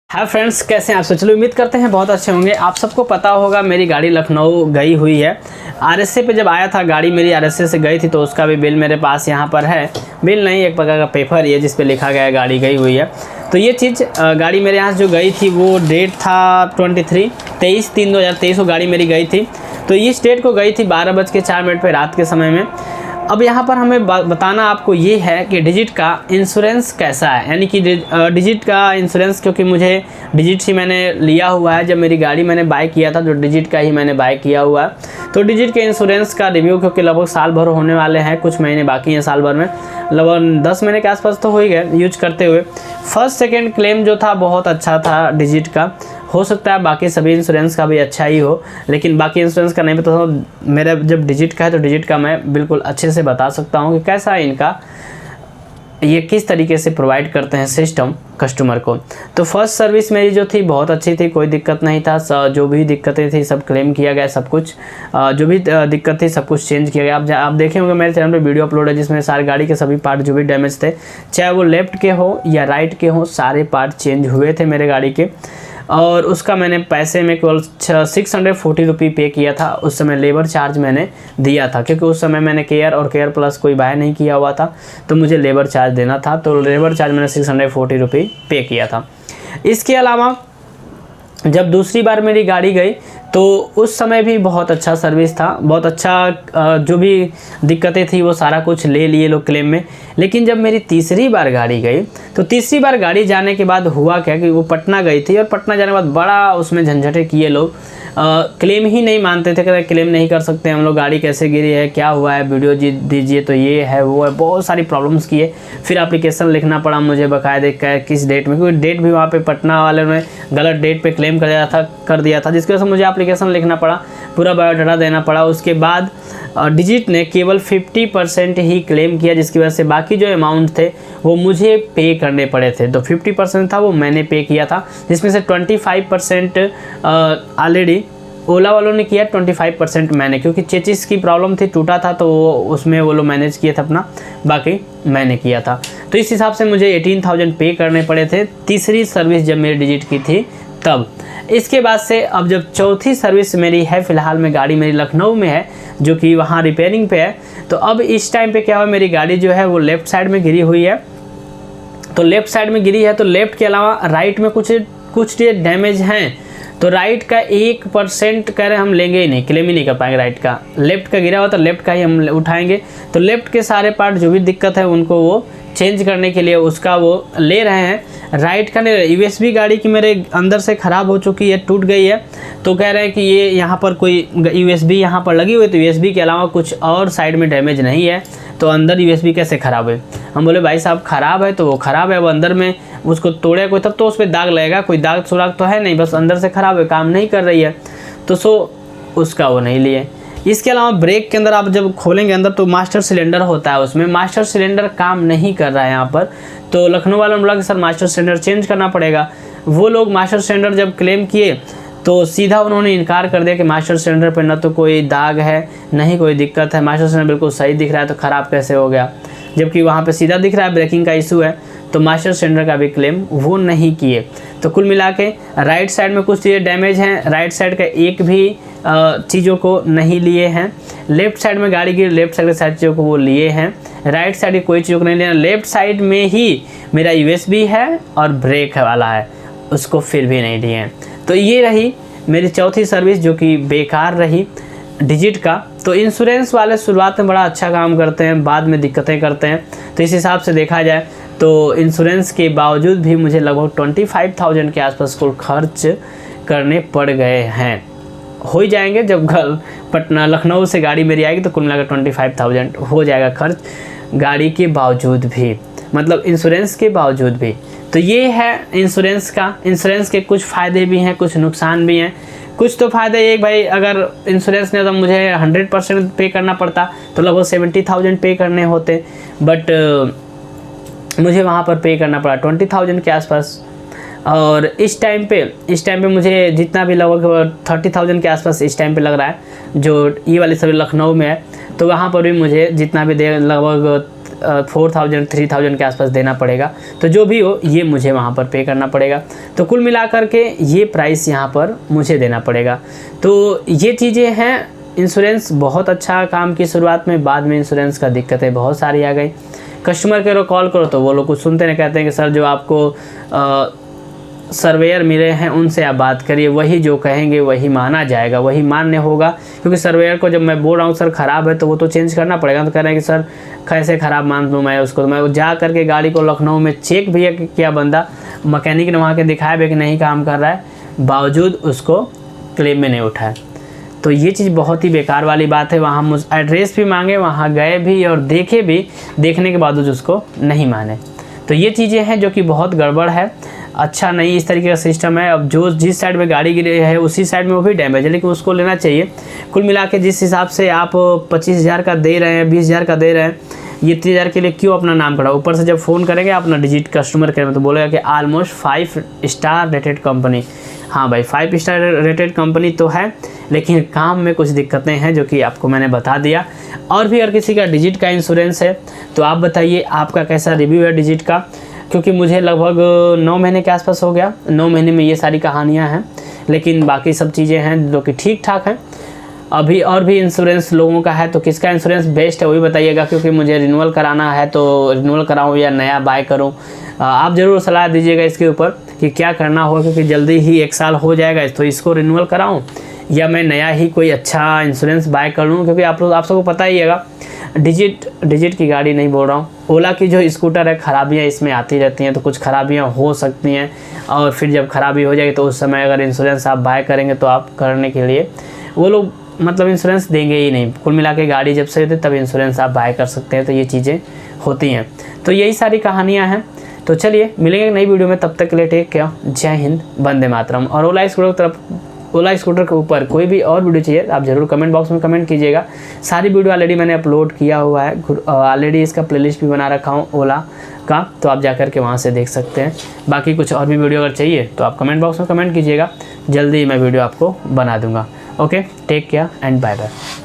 Hi friends, कैसे हैं आप सब। चलो उम्मीद करते हैं बहुत अच्छे होंगे। आप सबको पता होगा मेरी गाड़ी लखनऊ गई हुई है। आरएसए पे जब आया था गाड़ी मेरी आरएसए से गई थी, तो उसका भी बिल मेरे पास यहाँ पर है। बिल नहीं, एक प्रकार का पेपर ही है जिस पे लिखा गया है गाड़ी गई हुई है। तो ये चीज़ गाड़ी मेरे यहाँ से जो गई थी वो डेट था 23/3/2023 को गाड़ी मेरी गई थी। तो इस डेट को गई थी 12:04 पर रात के समय में। अब यहाँ पर हमें बताना आपको ये है कि डिजिट का इंश्योरेंस कैसा है, यानी कि डिजिट का इंश्योरेंस, क्योंकि मुझे डिजिट ही मैंने लिया हुआ है। जब मेरी गाड़ी मैंने बाय किया था तो डिजिट का ही मैंने बाय किया हुआ है। तो डिजिट के इंश्योरेंस का रिव्यू, क्योंकि लगभग साल भर होने वाले हैं, कुछ महीने बाकी हैं साल भर में, लगभग 10 महीने के आसपास तो हो ही गए यूज करते हुए। फर्स्ट सेकेंड क्लेम जो था बहुत अच्छा था डिजिट का। हो सकता है बाकी सभी इंश्योरेंस का भी अच्छा ही हो, लेकिन बाकी इंश्योरेंस का नहीं पता। मेरा जब डिजिट का है तो डिजिट का मैं बिल्कुल अच्छे से बता सकता हूँ कि कैसा है इनका, ये किस तरीके से प्रोवाइड करते हैं सिस्टम कस्टमर को। तो फर्स्ट सर्विस मेरी जो थी बहुत अच्छी थी, कोई दिक्कत नहीं था। जो भी दिक्कतें थी सब क्लेम किया गया, सब कुछ जो भी दिक्कत थी सब कुछ चेंज किया गया। आप देखे होंगे मेरे चैनल पे वीडियो अपलोड है जिसमें सारे गाड़ी के सभी पार्ट जो भी डैमेज थे, चाहे वो लेफ्ट के हो या राइट के हो, सारे पार्ट चेंज हुए थे मेरे गाड़ी के। और उसका मैंने पैसे में केवल 640 रुपये पे किया था। उस समय लेबर चार्ज मैंने दिया था, क्योंकि उस समय मैंने केयर और केयर प्लस कोई बाय नहीं किया हुआ था, तो मुझे लेबर चार्ज देना था। तो लेबर चार्ज मैंने 640 रुपये पे किया था। इसके अलावा जब दूसरी बार मेरी गाड़ी गई तो उस समय भी बहुत अच्छा सर्विस था, बहुत अच्छा। जो भी दिक्कतें थी वो सारा कुछ ले लिए लोग क्लेम में। लेकिन जब मेरी तीसरी बार गाड़ी गई तो तीसरी बार गाड़ी जाने के बाद हुआ क्या कि वो पटना गई थी, और पटना जाने के बाद बड़ा उसमें झंझटे किए लोग। क्लेम ही नहीं मानते थे, कहते क्लेम नहीं कर सकते हम लोग, गाड़ी कैसे गिरी है, क्या हुआ है, वीडियो दीजिए, तो ये है वो है, बहुत सारी प्रॉब्लम्स किए। फिर एप्लीकेशन लिखना पड़ा मुझे बकायदे किस डेट में, क्योंकि डेट भी वहाँ पे पटना वाले ने गलत डेट पे क्लेम कर दिया था, जिसकी वजह से मुझे एप्लीकेशन लिखना पड़ा, पूरा बायोडाटा देना पड़ा। उसके बाद डिजिट ने केवल 50% ही क्लेम किया, जिसकी वजह से बाकी जो अमाउंट थे वो मुझे पे करने पड़े थे। तो 50% था वो मैंने पे किया था, जिसमें से 25% ऑलरेडी ओला वालों ने किया, 25% मैंने, क्योंकि चेचिस की प्रॉब्लम थी, टूटा था, तो उसमें वो लोग मैनेज किए थे अपना, बाकी मैंने किया था। तो इस हिसाब से मुझे 18,000 पे करने पड़े थे तीसरी सर्विस जब मेरी डिजिट की थी तब। इसके बाद से अब जब चौथी सर्विस मेरी है, फ़िलहाल में गाड़ी मेरी लखनऊ में है जो कि वहाँ रिपेयरिंग पे है। तो अब इस टाइम पे क्या हुआ, मेरी गाड़ी जो है वो लेफ़्ट साइड में गिरी हुई है। तो लेफ़्ट साइड में गिरी है तो लेफ़्ट के अलावा राइट में कुछ डैमेज हैं। तो राइट का 1% कह रहे हम लेंगे ही नहीं, क्लेम ही नहीं कर पाएंगे राइट का। लेफ़्ट का गिरा हुआ तो लेफ़्ट का ही हम उठाएंगे। तो लेफ़्ट के सारे पार्ट जो भी दिक्कत है उनको वो चेंज करने के लिए उसका वो ले रहे हैं। राइट का नहीं, यूएसबी गाड़ी की मेरे अंदर से ख़राब हो चुकी है, टूट गई है। तो कह रहे हैं कि ये यहाँ पर कोई यूएसबी यहाँ पर लगी हुई है, तो यूएसबी के अलावा कुछ और साइड में डैमेज नहीं है, तो अंदर यूएसबी कैसे ख़राब है। हम बोले भाई साहब ख़राब है तो वो ख़राब है, वो अंदर में उसको तोड़े कोई तब तो उस पर दाग लगेगा, कोई दाग सुराग तो है नहीं, बस अंदर से ख़राब है, काम नहीं कर रही है, तो उसका वो नहीं लिए। इसके अलावा ब्रेक के अंदर आप जब खोलेंगे अंदर तो मास्टर सिलेंडर होता है, उसमें मास्टर सिलेंडर काम नहीं कर रहा है यहाँ पर। तो लखनऊ वालों ने बोला कि सर मास्टर सिलेंडर चेंज करना पड़ेगा। वो लोग मास्टर सिलेंडर जब क्लेम किए तो सीधा उन्होंने इनकार कर दिया कि मास्टर सिलेंडर पर न तो कोई दाग है न ही कोई दिक्कत है, मास्टर सिलेंडर बिल्कुल सही दिख रहा है, तो ख़राब कैसे हो गया, जबकि वहाँ पे सीधा दिख रहा है ब्रेकिंग का इशू है। तो मास्टर सिलेंडर का भी क्लेम वो नहीं किए। तो कुल मिला के राइट साइड में कुछ चीज़ें डैमेज हैं, राइट साइड का एक भी चीज़ों को नहीं लिए हैं। लेफ़्ट साइड में गाड़ी की लेफ़्ट साइड के सारी चीज़ों को वो लिए हैं, राइट साइड की कोई चीज़ों को नहीं लिया। लेफ़्ट साइड में ही मेरा यूएसबी है और ब्रेक वाला है, उसको फिर भी नहीं लिए हैं। तो ये रही मेरी चौथी सर्विस जो कि बेकार रही डिजिट का। तो इंश्योरेंस वाले शुरुआत में बड़ा अच्छा काम करते हैं, बाद में दिक्कतें करते हैं। तो इस हिसाब से देखा जाए तो इंश्योरेंस के बावजूद भी मुझे लगभग 25,000 के आसपास कुल खर्च करने पड़ गए हैं। हो ही जाएंगे, जब पटना लखनऊ से गाड़ी मेरी आएगी तो कुल मिलाकर 25,000 हो जाएगा खर्च गाड़ी के बावजूद भी, मतलब इंश्योरेंस के बावजूद भी। तो ये है इंश्योरेंस का। इंश्योरेंस के कुछ फ़ायदे भी हैं, कुछ नुकसान भी हैं। कुछ तो फ़ायदे ये भाई, अगर इंश्योरेंस ने तो मुझे 100% पे करना पड़ता तो लगभग 70,000 पे करने होते, बट मुझे वहाँ पर पे करना पड़ा 20,000 के आसपास। और इस टाइम पे मुझे जितना भी लगभग 30,000 के आसपास इस टाइम पे लग रहा है, जो ये वाली सभी लखनऊ में है। तो वहाँ पर भी मुझे जितना भी लगभग 4000 3000 के आसपास देना पड़ेगा। तो जो भी हो ये मुझे वहाँ पर पे करना पड़ेगा। तो कुल मिलाकर के ये प्राइस यहाँ पर मुझे देना पड़ेगा। तो ये चीज़ें हैं। इंश्योरेंस बहुत अच्छा काम की शुरुआत में, बाद में इंश्योरेंस का दिक्कतें बहुत सारी आ गई। कस्टमर केयर को कॉल करो तो वो लोग कुछ सुनते नहीं, कहते हैं कि सर जो आपको सर्वेयर मिले हैं उनसे आप बात करिए, वही जो कहेंगे वही माना जाएगा, वही मान्य होगा। क्योंकि सर्वेयर को जब मैं बोल रहा हूँ सर ख़राब है तो वो तो चेंज करना पड़ेगा। तो कह रहे हैं कि सर कैसे ख़राब मान लूँ मैं उसको। तो मैं जा करके गाड़ी को लखनऊ में चेक भी किया, बंदा मैकेनिक ने वहाँ के दिखाया भी कि नहीं काम कर रहा है, बावजूद उसको क्लेम में नहीं उठाया। तो ये चीज़ बहुत ही बेकार वाली बात है। वहाँ मुझ एड्रेस भी मांगे, वहाँ गए भी और देखे भी, देखने के बावजूद उसको नहीं माने। तो ये चीज़ें हैं जो कि बहुत गड़बड़ है, अच्छा नहीं इस तरीके का सिस्टम है। अब जो जिस साइड में गाड़ी गिरी है उसी साइड में वो भी डैमेज है, लेकिन उसको लेना चाहिए। कुल मिला के जिस हिसाब से आप 25,000 का दे रहे हैं, 20,000 का दे रहे हैं, ये 30,000 के लिए क्यों अपना नाम करा। ऊपर से जब फ़ोन करेंगे अपना डिजिट कस्टमर केयर में तो बोलेगा कि ऑलमोस्ट 5 स्टार रेटेड कंपनी। हाँ भाई 5 स्टार रेटेड कंपनी तो है, लेकिन काम में कुछ दिक्कतें हैं जो कि आपको मैंने बता दिया। और भी अगर किसी का डिजिट का इंश्योरेंस है तो आप बताइए आपका कैसा रिव्यू है डिजिट का, क्योंकि मुझे लगभग 9 महीने के आसपास हो गया। 9 महीने में ये सारी कहानियाँ हैं, लेकिन बाकी सब चीज़ें हैं जो कि ठीक ठाक हैं। अभी और भी इंश्योरेंस लोगों का है तो किसका इंश्योरेंस बेस्ट है वही बताइएगा, क्योंकि मुझे रिन्यूअल कराना है तो रिन्यूअल कराऊँ या नया बाय करूँ। आप ज़रूर सलाह दीजिएगा इसके ऊपर कि क्या करना हो, क्योंकि जल्दी ही 1 साल हो जाएगा तो इसको रिन्यूअल कराऊँ या मैं नया ही कोई अच्छा इंश्योरेंस बाय कर लूँ। क्योंकि आप सबको पता ही है, डिजिट की गाड़ी नहीं बोल रहा हूँ, ओला की जो स्कूटर है, ख़राबियाँ इसमें आती रहती हैं। तो कुछ ख़राबियाँ हो सकती हैं और फिर जब ख़राबी हो जाएगी तो उस समय अगर इंश्योरेंस आप बाय करेंगे तो आप करने के लिए वो लोग मतलब इंश्योरेंस देंगे ही नहीं। कुल मिला के गाड़ी जब से होती है तब इंश्योरेंस आप बाय कर सकते हैं। तो ये चीज़ें होती हैं। तो यही सारी कहानियाँ हैं। तो चलिए मिलेंगे नई वीडियो में, तब तक के लिए टेक केयर, जय हिंद, वंदे मातरम। और ओला स्कूटर के ऊपर कोई भी और वीडियो चाहिए आप ज़रूर कमेंट बॉक्स में कमेंट कीजिएगा। सारी वीडियो ऑलरेडी मैंने अपलोड किया हुआ है, ऑलरेडी इसका प्लेलिस्ट भी बना रखा हूँ ओला का, तो आप जाकर के वहाँ से देख सकते हैं। बाकी कुछ और भी वीडियो अगर चाहिए तो आप कमेंट बॉक्स में कमेंट कीजिएगा, जल्दी मैं वीडियो आपको बना दूँगा। Okay, take care and bye bye.